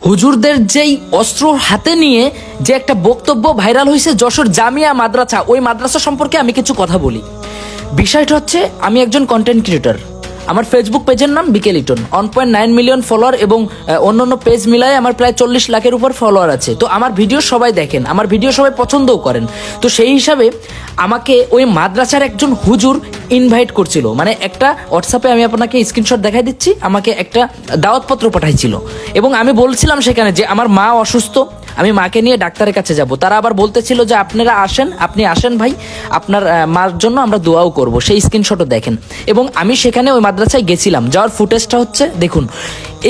হুজুরদের যেই অস্ত্র হাতে নিয়ে যে একটা বক্তব্য ভাইরাল হয়েছে যশোর জামিয়া মাদ্রাসা, ওই মাদ্রাসা সম্পর্কে আমি কিছু কথা বলি। বিষয়টা হচ্ছে, আমি একজন কন্টেন্ট ক্রিয়েটর। আমার ফেসবুক পেজের নাম বিকে লিটন। 1.9 মিলিয়ন ফলোয়ার এবং অন্যান্য পেজ মিলায় আমার প্রায় 40 লাখের উপর ফলোয়ার আছে। তো আমার ভিডিও সবাই দেখেন, আমার ভিডিও সবাই পছন্দও করেন। তো সেই হিসাবে আমাকে ওই মাদ্রাসার একজন হুজুর ইনভাইট করছিল, মানে একটা হোয়াটসঅ্যাপে আমি আপনাকে স্ক্রিনশট দেখাই দিচ্ছি, আমাকে একটা দাওয়াতপত্র পাঠাইছিল এবং আমি বলছিলাম সেখানে যে আমার মা অসুস্থ, আমি মাকে নিয়ে ডাক্তারের কাছে যাব। তারা আবার বলতেছিল যে আপনারা আসেন, আপনি আসেন ভাই, আপনার মার জন্য আমরা দোয়াও করব। সেই স্ক্রিনশটও দেখেন। এবং আমি সেখানে ওই মাদ্রাসায় গেছিলাম, যাওয়ার ফুটেজটা হচ্ছে দেখুন।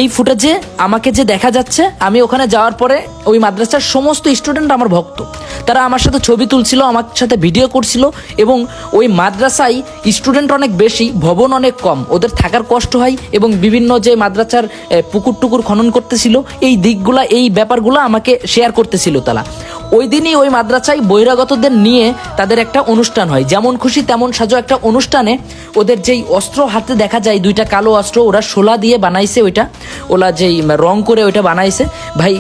এই ফুটেজে আমাকে যে দেখা যাচ্ছে, আমি ওখানে যাওয়ার পরে ওই মাদ্রাসার সমস্ত স্টুডেন্ট আমার ভক্ত, তারা আমার সাথে ছবি তুলছিল, আমার সাথে ভিডিও করছিল। এবং ওই মাদ্রাসায় স্টুডেন্ট অনেক বেশি, ভবন অনেক কম, ওদের থাকার কষ্ট হয় এবং বিভিন্ন যে মাদ্রাসার পুকুর টুকুর খনন করতেছিল, এই দিকগুলা, এই ব্যাপারগুলো আমাকে শেয়ার করতেছিল তারা। ওই দিনই ওই মাদ্রাসায় বহিরাগতদের নিয়ে তাদের একটা অনুষ্ঠান হয়, যেমন খুশি তেমন সাজো একটা অনুষ্ঠানে। ওদের যেই অস্ত্র হাতে দেখা যায়, দুইটা কালো অস্ত্র, ওরা শোলা দিয়ে বানাইছে, ওরা যেই রং করে ওইটা বানাইছে ভাই,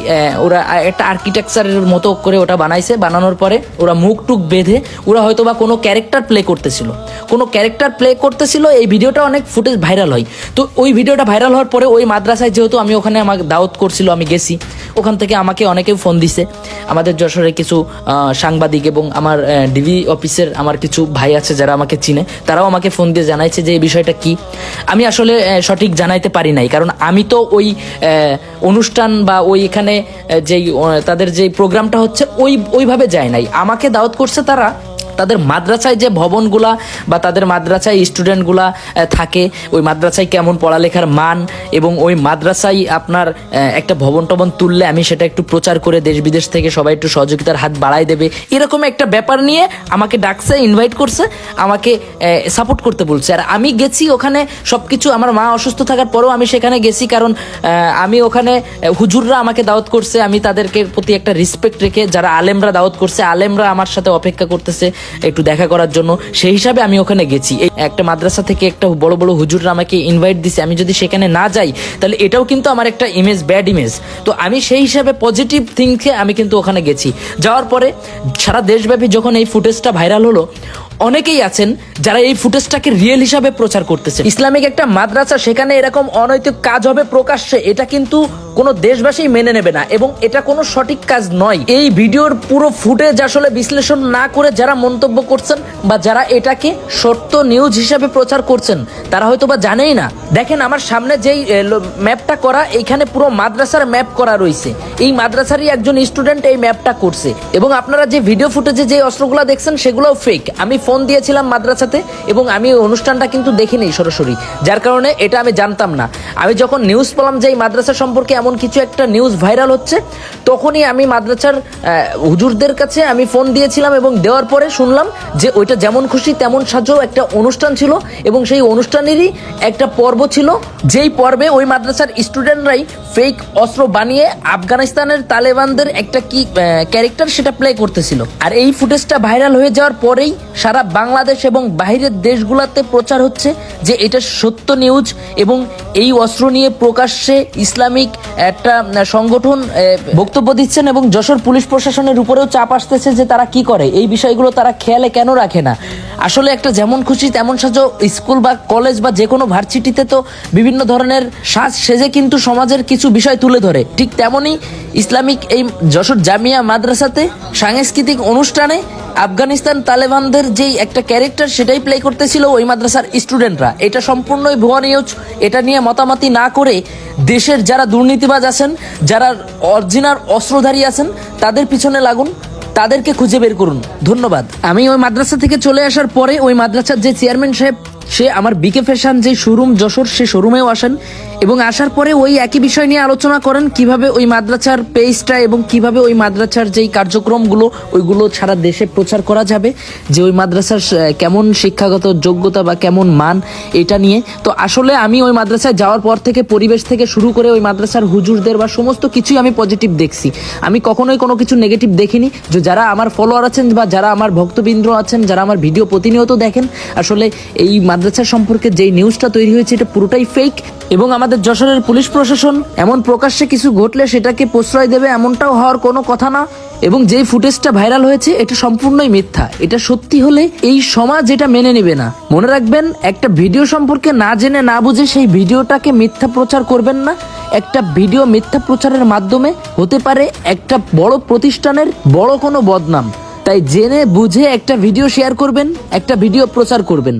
ওরা একটা আর্কিটেকচারের মতো করে ওটা বানাইছে। বানানোর পরে ওরা মুখ টুক বেঁধে, ওরা হয়তো বা কোনো ক্যারেক্টার প্লে করতেছিল, এই ভিডিওটা অনেক ফুটেজ ভাইরাল হয়। তো ওই ভিডিওটা ভাইরাল হওয়ার পরে ওই মাদ্রাসায়, যেহেতু আমি ওখানে আমাকে দাওয়াত করছিল, আমি গেছি, ওখান থেকে আমাকে অনেকেও ফোন দিছে। আমাদের যশোরের কিছু সাংবাদিক এবং আমার ডিবি অফিসের আমার কিছু ভাই আছে যারা আমাকে চিনে, তারাও আমাকে ফোন দিয়ে জানাইছে যে এই বিষয়টা কি। আমি আসলে সঠিক জানাইতে পারি নাই, কারণ আমি তো ওই অনুষ্ঠান বা ওই এখানে যেই তাদের যেই প্রোগ্রামটা হচ্ছে ওইভাবে যায় নাই। আমাকে দাওয়াত করছে তারা, তাদের মাদ্রাসায় যে ভবনগুলা বা তাদের মাদ্রাসায় স্টুডেন্টগুলা থাকে, ওই মাদ্রাসায় কেমন পড়ালেখার মান, এবং ওই মাদ্রাসায় আপনার একটা ভবন টবন তুললে আমি সেটা একটু প্রচার করে দেশ বিদেশ থেকে সবাই একটু সহযোগিতার হাত বাড়াই দেবে, এরকম একটা ব্যাপার নিয়ে আমাকে ডাকছে, ইনভাইট করছে, আমাকে সাপোর্ট করতে বলছে। আর আমি গেছি ওখানে, সব কিছু, আমার মা অসুস্থ থাকার পরেও আমি সেখানে গেছি, কারণ আমি ওখানে হুজুররা আমাকে দাওয়াত করছে, আমি তাদেরকে প্রতি একটা রেসপেক্ট রেখে, যারা আলেমরা দাওয়াত করছে, আলেমরা আমার সাথে অপেক্ষা করতেছে একটু দেখা করার জন্য, সেই হিসাবে আমি ওখানে গেছি। এই একটা মাদ্রাসা থেকে একটা বড় বড় হুজুররা আমাকে ইনভাইট দিছে, আমি যদি সেখানে না যাই তাহলে এটাও কিন্তু আমার একটা ইমেজ, ব্যাড ইমেজ। তো আমি সেই হিসাবে পজিটিভ থিঙ্কে আমি কিন্তু ওখানে গেছি। যাওয়ার পরে সারা দেশব্যাপী যখন এই ফুটেজটা ভাইরাল হলো, অনেকেই আছেন যারা এই ফুটেজটাকে রিয়েল হিসাবে প্রচার করতেছে। ইসলামিক একটা মাদ্রাসা, সেখানে এরকম অনৈতিক কাজ হবে প্রকাশ্যে, এটা কিন্তু কোনো দেশবাসী মেনে নেবে না এবং এটা কোনো সঠিক কাজ নয়। এই ভিডিওর পুরো ফুটেজ আসলে বিশ্লেষণ না করে যারা মন্তব্য করছেন বা যারা এটাকে সত্য নিউজ হিসাবে প্রচার করছেন, তারা হয়তো বা জানেই না। দেখেন আমার সামনে যেই ম্যাপটা করা, এইখানে পুরো মাদ্রাসার ম্যাপ করা রয়েছে, এই মাদ্রাসারই একজন স্টুডেন্ট এই ম্যাপটা করছে। এবং আপনারা যে ভিডিও ফুটেজে যে অস্ত্রগুলো দেখছেন সেগুলোও ফেক। আমি ফোন দিয়েছিলাম মাদ্রাসাতে এবং আমি অনুষ্ঠানটা কিন্তু দেখিনি সরাসরি, যার কারণে এটা আমি জানতাম না। আমি যখন নিউজ পেলাম যে এই মাদ্রাসা সম্পর্কে এমন কিছু একটা নিউজ ভাইরাল হচ্ছে, তখনই আমি মাদ্রাসার হুজুরদের কাছে আমি ফোন দিয়েছিলাম এবং দেওয়ার পরে শুনলাম যে ওইটা যেমন খুশি তেমন সাজো একটা অনুষ্ঠান ছিল এবং সেই অনুষ্ঠানেরই একটা পর্ব ছিল, যেই পর্বে ওই মাদ্রাসার স্টুডেন্টরাই ফেক অস্ত্র বানিয়ে আফগানিস্তানের তালেবানদের একটা কি ক্যারেক্টার সেটা প্লে করতেছিল। আর এই ফুটেজটা ভাইরাল হয়ে যাওয়ার পরেই সারা বাংলাদেশ এবং বাইরের দেশগুলোতে প্রচার হচ্ছে যে এটা সত্য নিউজ এবং এই অস্ত্র নিয়ে প্রকাশ্যে ইসলামিক একটা সংগঠন বক্তব্য দিচ্ছেন এবং যশোর পুলিশ প্রশাসনের উপরেও চাপ আসতেছে যে তারা কি করে, এই বিষয়গুলো তারা খেয়ালে কেন রাখে না। আসলে একটা যেমন খুশি তেমন সাজো স্কুল বা কলেজ বা যে কোনো ভার্সিটিতে তো বিভিন্ন ধরনের সাজ সেজে কিন্তু সমাজের কিছু বিষয় তুলে ধরে, ঠিক তেমনই ইসলামিক এই যশোর জামিয়া মাদ্রাসাতে সাংস্কৃতিক অনুষ্ঠানে আফগানিস্তান তালেবানদের যেই একটা ক্যারেক্টার সেটাই প্লে করতেছিল ওই মাদ্রাসার স্টুডেন্টরা। এটা সম্পূর্ণই ভুয়া নিউজ। এটা নিয়ে মতামতি না করে দেশের যারা দুর্নীতিবাজ আছেন, যারা অরিজিনাল অস্ত্রধারী আছেন, তাদের পিছনে লাগুন, তাদেরকে খুঁজে বের করুন। ধন্যবাদ। আমি ওই মাদ্রাসা থেকে চলে আসার পরে ওই মাদ্রাসার যে চেয়ারম্যান সাহেব, সে আমার বিকে ফ্যাশন যে শোরুম যশোর, সে শোরুমেও আসেন এবং আসার পরে ওই একই বিষয় নিয়ে আলোচনা করেন, কিভাবে ওই মাদ্রাসার পেজটা এবং কিভাবে ওই মাদ্রাসার যেই কার্যক্রমগুলো ওইগুলো সারা দেশে প্রচার করা যাবে, যে ওই মাদ্রাসার কেমন শিক্ষাগত যোগ্যতা বা কেমন মান, এটা নিয়ে। তো আসলে আমি ওই মাদ্রাসায় যাওয়ার পর থেকে পরিবেশ থেকে শুরু করে ওই মাদ্রাসার হুজুরদের বা সমস্ত কিছুই আমি পজিটিভ দেখছি। আমি কখনোই কোনো কিছু নেগেটিভ দেখিনি। যে যারা আমার ফলোয়ার আছেন বা যারা আমার ভক্তবৃন্দ আছেন, যারা আমার ভিডিও প্রতিনিয়ত দেখেন, আসলে এই মাদ্রাসা সম্পর্কে যেই নিউজটা তৈরি হয়েছে এটা পুরোটাই ফেক। এবং আমাদের যশোরের পুলিশ প্রশাসন এমন প্রকাশ্যে কিছু ঘটলে সেটাকে প্রশ্রয় দেবে এমনটাও হওয়ার কোনো কথা না। এবং যেই ফুটেজটা ভাইরাল হয়েছে এটা সম্পূর্ণই মিথ্যা। এটা সত্যি হলে এই সমাজ এটা মেনে নেবে না। মনে রাখবেন, একটা ভিডিও সম্পর্কে না জেনে না বুঝে সেই ভিডিওটাকে মিথ্যা প্রচার করবেন না। একটা ভিডিও মিথ্যা প্রচারের মাধ্যমে হতে পারে একটা বড় প্রতিষ্ঠানের বড় কোনো বদনাম। তাই জেনে বুঝে একটা ভিডিও শেয়ার করবেন, একটা ভিডিও প্রচার করবেন।